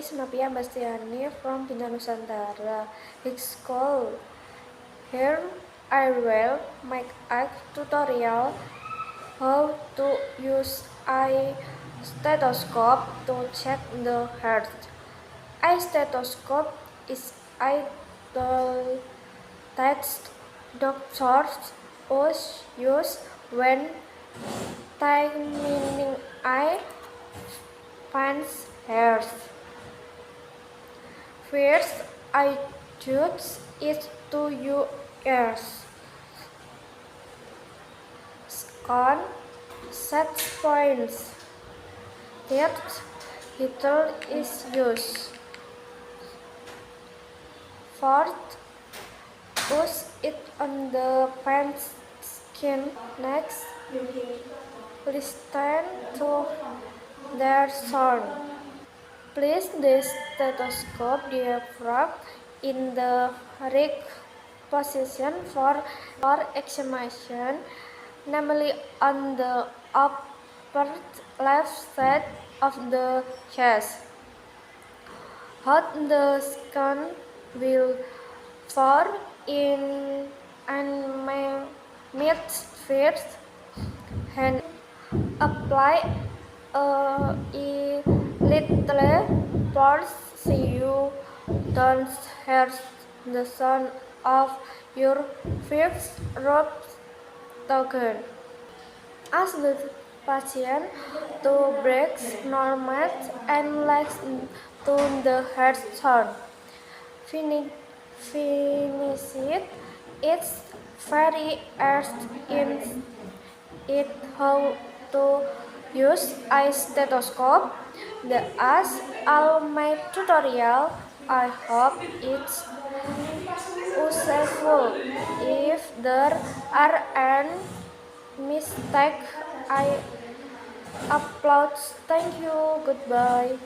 is Novia Bastiani from Bintang Nusantara High School. Here I will make a tutorial how to use a stethoscope to check the heart. A stethoscope is a tool that doctors use when timing a patient's heart. First, I choose it to your ears. Second, set points. Third, heater is used. Fourth, push it on the patient's skin. Next, listen to their sound. Place the stethoscope diaphragm in the right position for examination, namely on the upper left side of the chest. Hold the scan will for in and mid first hand apply a little force so you don't hear the sound of your first rope token. Ask the patient to break normal and listen to the heart sound. Finish it. It's very hard in it how to use a stethoscope. That's all my tutorial. I hope it's useful. If there are any mistakes, I upload. Thank you. Goodbye.